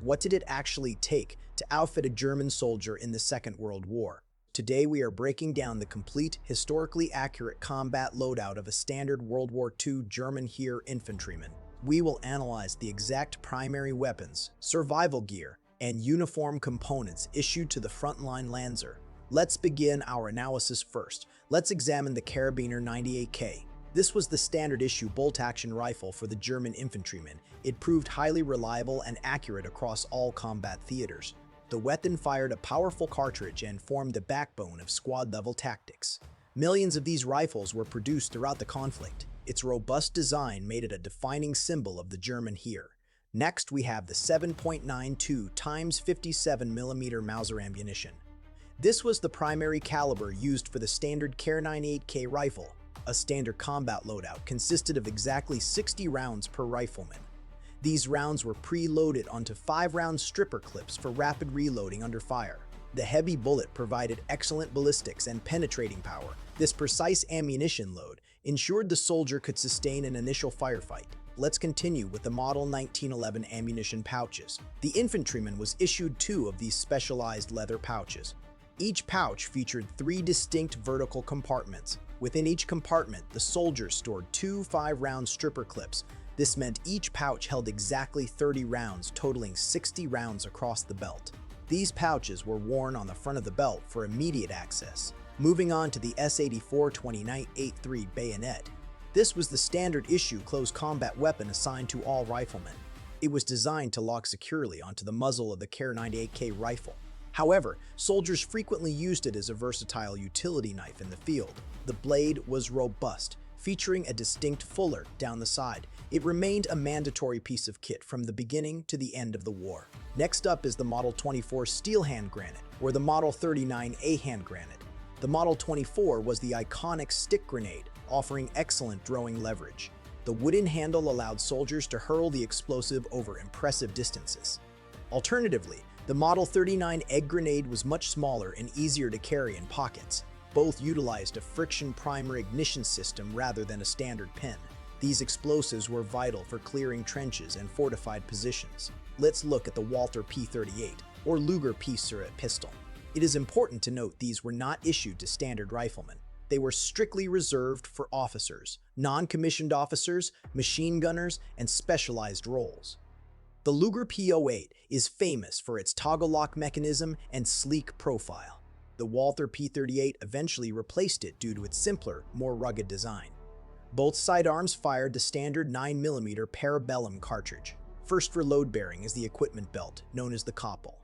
What did it actually take to outfit a German soldier in the Second World War? Today we are breaking down the complete, historically accurate combat loadout of a standard World War II German Heer infantryman. We will analyze the exact primary weapons, survival gear, and uniform components issued to the frontline Lanzer. Let's begin our analysis first. Let's examine the Karabiner 98K. This was the standard issue bolt-action rifle for the German infantrymen. It proved highly reliable and accurate across all combat theaters. The weapon fired a powerful cartridge and formed the backbone of squad-level tactics. Millions of these rifles were produced throughout the conflict. Its robust design made it a defining symbol of the German Heer. Next, we have the 7.92 x 57mm Mauser ammunition. This was the primary caliber used for the standard Kar 98K rifle. A standard combat loadout consisted of exactly 60 rounds per rifleman. These rounds were pre-loaded onto 5-round stripper clips for rapid reloading under fire. The heavy bullet provided excellent ballistics and penetrating power. This precise ammunition load ensured the soldier could sustain an initial firefight. Let's continue with the Model 1911 ammunition pouches. The infantryman was issued 2 of these specialized leather pouches. Each pouch featured 3 distinct vertical compartments. Within each compartment, the soldiers stored 2 5-round stripper clips. This meant each pouch held exactly 30 rounds, totaling 60 rounds across the belt. These pouches were worn on the front of the belt for immediate access. Moving on to the S84 2983 bayonet. This was the standard issue close combat weapon assigned to all riflemen. It was designed to lock securely onto the muzzle of the Kar 98K rifle. However, soldiers frequently used it as a versatile utility knife in the field. The blade was robust, featuring a distinct fuller down the side. It remained a mandatory piece of kit from the beginning to the end of the war. Next up is the Model 24 steel hand granate, or the Model 39A hand granate. The Model 24 was the iconic stick grenade, offering excellent throwing leverage. The wooden handle allowed soldiers to hurl the explosive over impressive distances. Alternatively, the Model 39 egg grenade was much smaller and easier to carry in pockets. Both utilized a friction primer ignition system rather than a standard pin. These explosives were vital for clearing trenches and fortified positions. Let's look at the Walther P38, or Luger P-Surette pistol. It is important to note these were not issued to standard riflemen. They were strictly reserved for officers, non-commissioned officers, machine gunners, and specialized roles. The Luger P08 is famous for its toggle lock mechanism and sleek profile. The Walther P38 eventually replaced it due to its simpler, more rugged design. Both sidearms fired the standard 9mm Parabellum cartridge. First for load bearing is the equipment belt, known as the Koppel.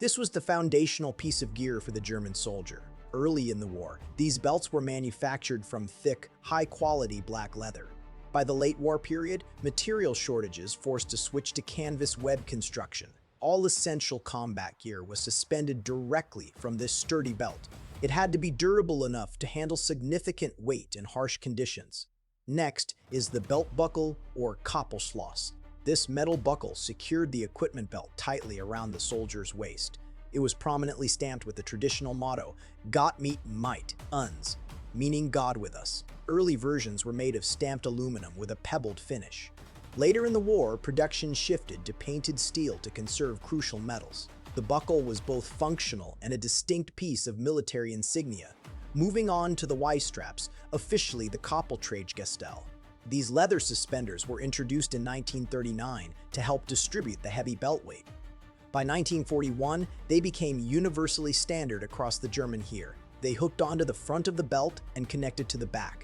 This was the foundational piece of gear for the German soldier. Early in the war, these belts were manufactured from thick, high-quality black leather. By the late war period, material shortages forced a switch to canvas web construction. All essential combat gear was suspended directly from this sturdy belt. It had to be durable enough to handle significant weight in harsh conditions. Next is the belt buckle, or Koppelschloss. This metal buckle secured the equipment belt tightly around the soldier's waist. It was prominently stamped with the traditional motto, Gott mit Might, uns, meaning God with us. Early versions were made of stamped aluminum with a pebbled finish. Later in the war, production shifted to painted steel to conserve crucial metals. The buckle was both functional and a distinct piece of military insignia. Moving on to the Y-straps, officially the Koppeltragegestel. These leather suspenders were introduced in 1939 to help distribute the heavy belt weight. By 1941, they became universally standard across the German Heer. They hooked onto the front of the belt and connected to the back.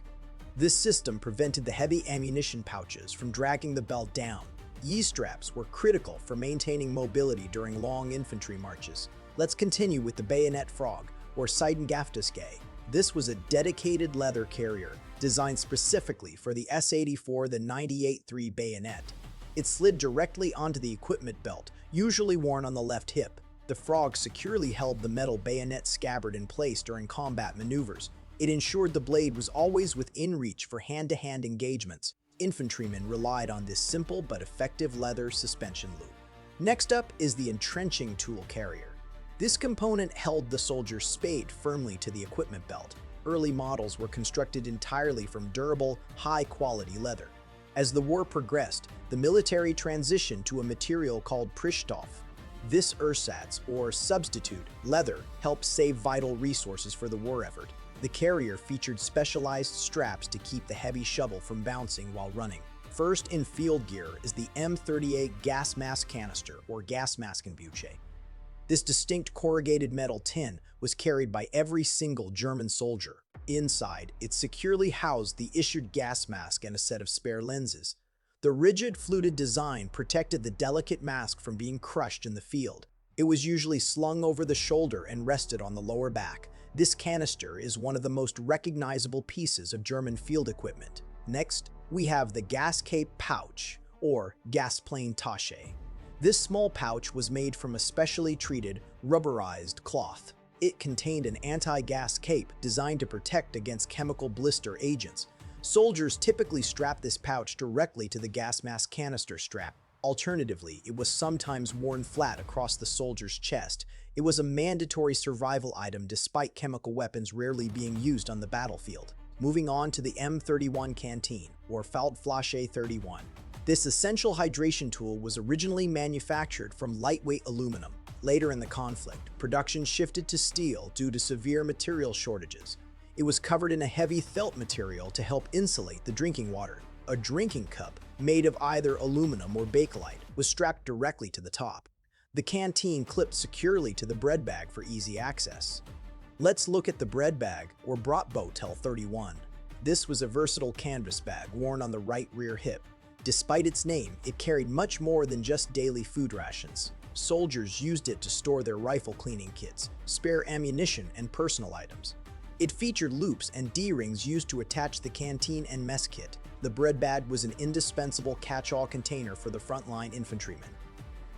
This system prevented the heavy ammunition pouches from dragging the belt down. Y-straps were critical for maintaining mobility during long infantry marches. Let's continue with the bayonet frog, or Seidengaftusgay. This was a dedicated leather carrier designed specifically for the S84 the 98.3 bayonet. It slid directly onto the equipment belt, usually worn on the left hip. The frog securely held the metal bayonet scabbard in place during combat maneuvers. It ensured the blade was always within reach for hand-to-hand engagements. Infantrymen relied on this simple but effective leather suspension loop. Next up is the entrenching tool carrier. This component held the soldier's spade firmly to the equipment belt. Early models were constructed entirely from durable, high-quality leather. As the war progressed, the military transitioned to a material called Prischstoff. This ersatz, or substitute, leather helped save vital resources for the war effort. The carrier featured specialized straps to keep the heavy shovel from bouncing while running. First in field gear is the M38 gas mask canister, or Gasmaskenbuche. This distinct corrugated metal tin was carried by every single German soldier. Inside, it securely housed the issued gas mask and a set of spare lenses. The rigid, fluted design protected the delicate mask from being crushed in the field. It was usually slung over the shoulder and rested on the lower back. This canister is one of the most recognizable pieces of German field equipment. Next, we have the gas cape pouch, or Gasplane-Tasche. This small pouch was made from a specially treated, rubberized cloth. It contained an anti-gas cape designed to protect against chemical blister agents. Soldiers typically strapped this pouch directly to the gas mask canister strap. Alternatively, it was sometimes worn flat across the soldier's chest. It was a mandatory survival item despite chemical weapons rarely being used on the battlefield. Moving on to the M31 Canteen, or Feldflasche 31. This essential hydration tool was originally manufactured from lightweight aluminum. Later in the conflict, production shifted to steel due to severe material shortages. It was covered in a heavy felt material to help insulate the drinking water. A drinking cup, made of either aluminum or bakelite, was strapped directly to the top. The canteen clipped securely to the bread bag for easy access. Let's look at the bread bag, or Bratbeutel 31. This was a versatile canvas bag worn on the right rear hip. Despite its name, it carried much more than just daily food rations. Soldiers used it to store their rifle cleaning kits, spare ammunition, and personal items. It featured loops and D-rings used to attach the canteen and mess kit. The bread bag was an indispensable catch-all container for the frontline infantrymen.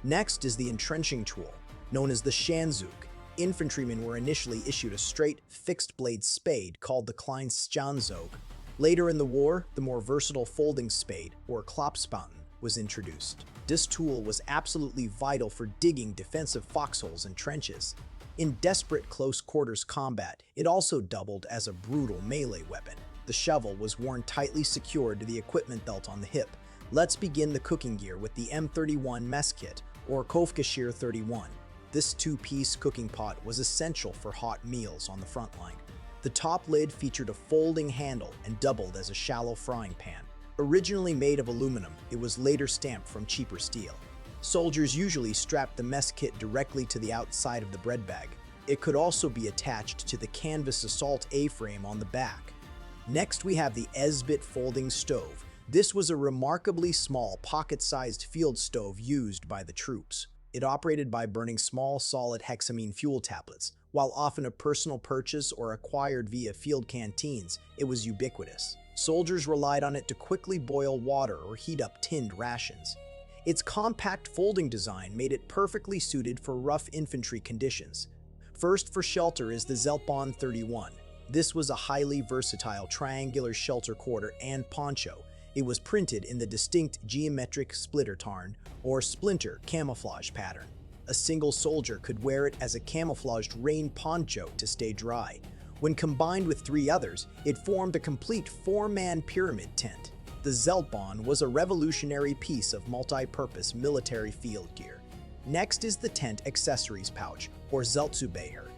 Next is the entrenching tool, known as the Schanzug. Infantrymen were initially issued a straight, fixed-blade spade called the Kleinschanzog. Later in the war, the more versatile folding spade, or Klapspaten, was introduced. This tool was absolutely vital for digging defensive foxholes and trenches. In desperate close-quarters combat, it also doubled as a brutal melee weapon. The shovel was worn tightly secured to the equipment belt on the hip. Let's begin the cooking gear with the M31 mess kit, or Kopfgeschirr 31. This two-piece cooking pot was essential for hot meals on the front line. The top lid featured a folding handle and doubled as a shallow frying pan. Originally made of aluminum, it was later stamped from cheaper steel. Soldiers usually strapped the mess kit directly to the outside of the bread bag. It could also be attached to the canvas assault A-frame on the back. Next, we have the Esbit folding stove. This was a remarkably small, pocket-sized field stove used by the troops. It operated by burning small, solid hexamine fuel tablets. While often a personal purchase or acquired via field canteens, it was ubiquitous. Soldiers relied on it to quickly boil water or heat up tinned rations. Its compact folding design made it perfectly suited for rough infantry conditions. First for shelter is the Zeltbahn 31. This was a highly versatile triangular shelter quarter and poncho. It was printed in the distinct geometric splitter tarn, or splinter, camouflage pattern. A single soldier could wear it as a camouflaged rain poncho to stay dry. When combined with three others, it formed a complete four-man pyramid tent. The Zeltbahn was a revolutionary piece of multi-purpose military field gear. Next is the tent accessories pouch, or Zeltzubecher.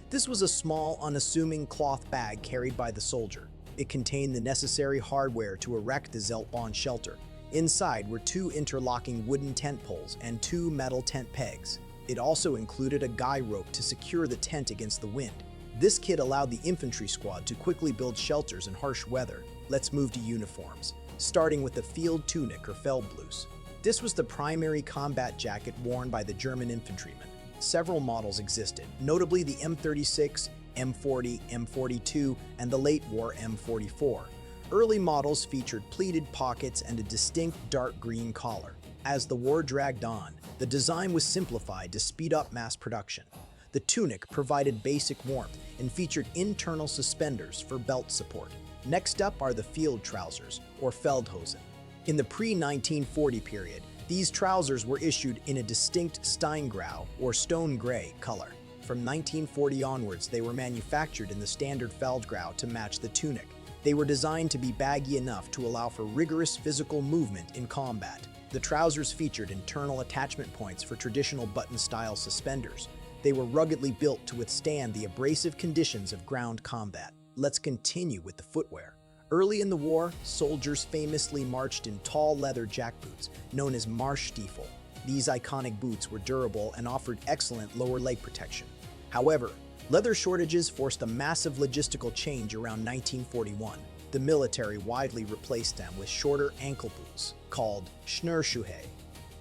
This was a small, unassuming cloth bag carried by the soldier. It contained the necessary hardware to erect the Zeltbahn shelter. Inside were two interlocking wooden tent poles and two metal tent pegs. It also included a guy rope to secure the tent against the wind. This kit allowed the infantry squad to quickly build shelters in harsh weather. Let's move to uniforms, starting with the field tunic or Feldbluse. This was the primary combat jacket worn by the German infantrymen. Several models existed, notably the M36, M40, M42, and the late war M44. Early models featured pleated pockets and a distinct dark green collar. As the war dragged on, the design was simplified to speed up mass production. The tunic provided basic warmth and featured internal suspenders for belt support. Next up are the field trousers, or Feldhosen. In the pre-1940 period, these trousers were issued in a distinct Steingrau, or stone gray, color. From 1940 onwards, they were manufactured in the standard Feldgrau to match the tunic. They were designed to be baggy enough to allow for rigorous physical movement in combat. The trousers featured internal attachment points for traditional button-style suspenders. They were ruggedly built to withstand the abrasive conditions of ground combat. Let's continue with the footwear. Early in the war, soldiers famously marched in tall leather jackboots, known as Marschstiefel. These iconic boots were durable and offered excellent lower leg protection. However, leather shortages forced a massive logistical change around 1941. The military widely replaced them with shorter ankle boots, called Schnürschuhe.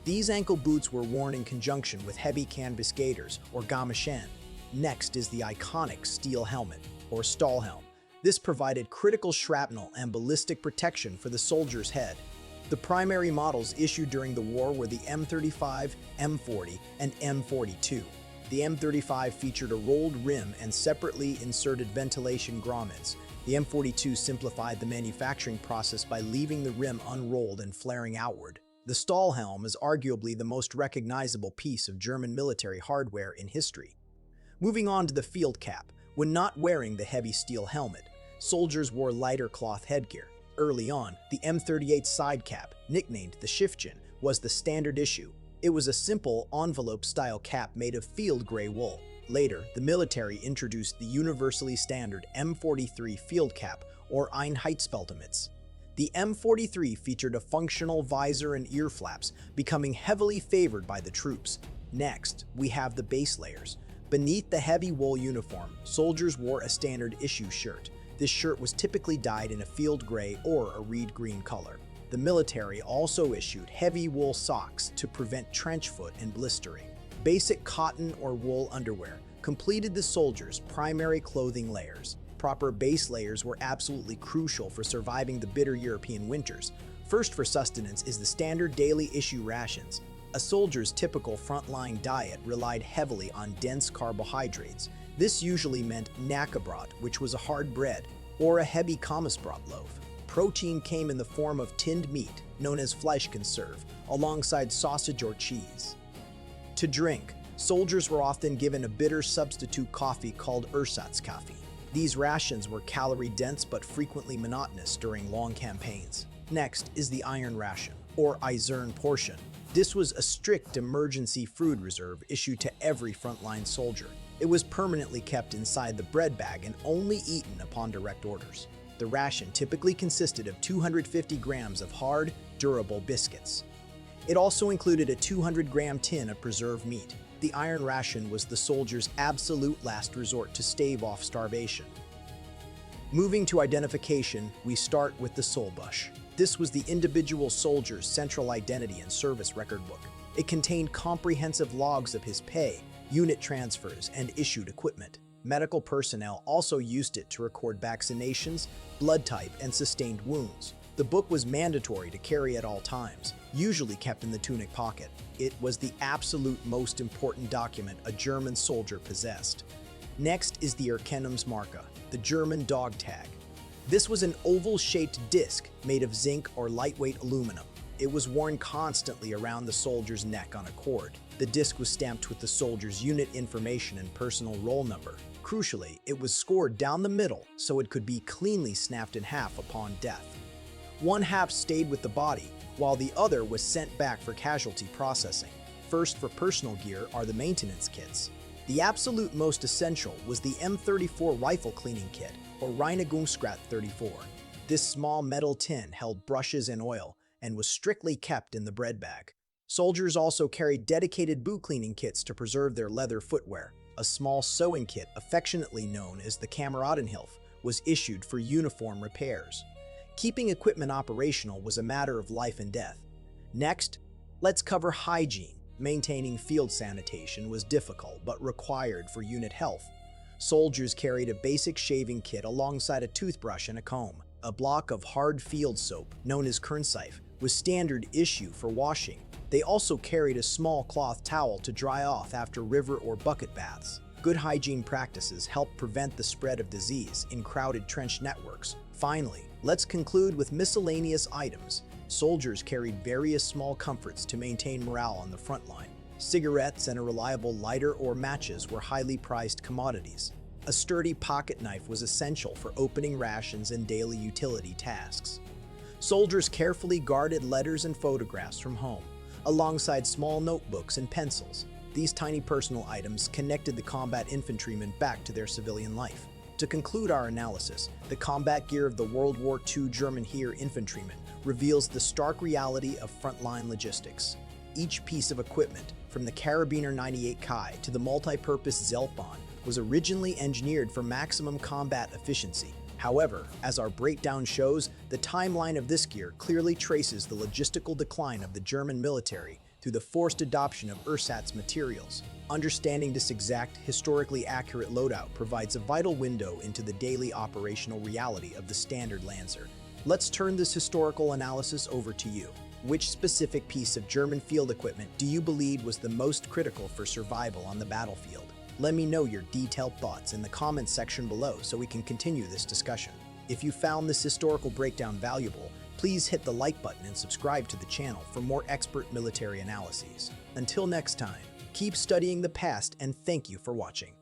These ankle boots were worn in conjunction with heavy canvas gaiters, or Gamaschen. Next is the iconic steel helmet, or Stahlhelm. This provided critical shrapnel and ballistic protection for the soldier's head. The primary models issued during the war were the M35, M40, and M42. The M35 featured a rolled rim and separately inserted ventilation grommets. The M42 simplified the manufacturing process by leaving the rim unrolled and flaring outward. The Stahlhelm is arguably the most recognizable piece of German military hardware in history. Moving on to the field cap. When not wearing the heavy steel helmet, soldiers wore lighter cloth headgear. Early on, the M38 side cap, nicknamed the Schiffchen, was the standard issue. It was a simple envelope-style cap made of field gray wool. Later, the military introduced the universally standard M43 field cap, or Einheitsbeltmütze. The M43 featured a functional visor and ear flaps, becoming heavily favored by the troops. Next, we have the base layers. Beneath the heavy wool uniform, soldiers wore a standard issue shirt. This shirt was typically dyed in a field gray or a reed green color. The military also issued heavy wool socks to prevent trench foot and blistering. Basic cotton or wool underwear completed the soldiers' primary clothing layers. Proper base layers were absolutely crucial for surviving the bitter European winters. First for sustenance is the standard daily issue rations. A soldier's typical frontline diet relied heavily on dense carbohydrates. This usually meant knäckebrot, which was a hard bread, or a heavy Kommissbrot loaf. Protein came in the form of tinned meat, known as Fleischkonserve, alongside sausage or cheese. To drink, soldiers were often given a bitter substitute coffee called Ersatzkaffee. These rations were calorie-dense but frequently monotonous during long campaigns. Next is the iron ration, or Eisern portion. This was a strict emergency food reserve issued to every frontline soldier. It was permanently kept inside the bread bag and only eaten upon direct orders. The ration typically consisted of 250 grams of hard, durable biscuits. It also included a 200-gram tin of preserved meat. The iron ration was the soldier's absolute last resort to stave off starvation. Moving to identification, we start with the Sollbusch. This was the individual soldier's central identity and service record book. It contained comprehensive logs of his pay, unit transfers, and issued equipment. Medical personnel also used it to record vaccinations, blood type, and sustained wounds. The book was mandatory to carry at all times, usually kept in the tunic pocket. It was the absolute most important document a German soldier possessed. Next is the Erkennungsmarke, the German dog tag. This was an oval-shaped disc made of zinc or lightweight aluminum. It was worn constantly around the soldier's neck on a cord. The disc was stamped with the soldier's unit information and personal roll number. Crucially, it was scored down the middle so it could be cleanly snapped in half upon death. One half stayed with the body, while the other was sent back for casualty processing. First for personal gear are the maintenance kits. The absolute most essential was the M34 rifle cleaning kit, or Reinigungsgrad 34. This small metal tin held brushes and oil and was strictly kept in the bread bag. Soldiers also carried dedicated boot cleaning kits to preserve their leather footwear. A small sewing kit, affectionately known as the Kameradenhilfe, was issued for uniform repairs. Keeping equipment operational was a matter of life and death. Next, let's cover hygiene. Maintaining field sanitation was difficult but required for unit health. Soldiers carried a basic shaving kit alongside a toothbrush and a comb. A block of hard field soap, known as Kernseife, was standard issue for washing. They also carried a small cloth towel to dry off after river or bucket baths. Good hygiene practices help prevent the spread of disease in crowded trench networks. Finally, let's conclude with miscellaneous items. Soldiers carried various small comforts to maintain morale on the front line. Cigarettes and a reliable lighter or matches were highly prized commodities. A sturdy pocket knife was essential for opening rations and daily utility tasks. Soldiers carefully guarded letters and photographs from home, alongside small notebooks and pencils. These tiny personal items connected the combat infantryman back to their civilian life. To conclude our analysis, the combat gear of the World War II German Heer infantryman reveals the stark reality of frontline logistics. Each piece of equipment, from the Karabiner 98 Kai to the multi-purpose Zeltbahn, was originally engineered for maximum combat efficiency. However, as our breakdown shows, the timeline of this gear clearly traces the logistical decline of the German military through the forced adoption of ersatz materials. Understanding this exact, historically accurate loadout provides a vital window into the daily operational reality of the standard Lancer. Let's turn this historical analysis over to you. Which specific piece of German field equipment do you believe was the most critical for survival on the battlefield? Let me know your detailed thoughts in the comments section below so we can continue this discussion. If you found this historical breakdown valuable, please hit the like button and subscribe to the channel for more expert military analyses. Until next time, keep studying the past and thank you for watching.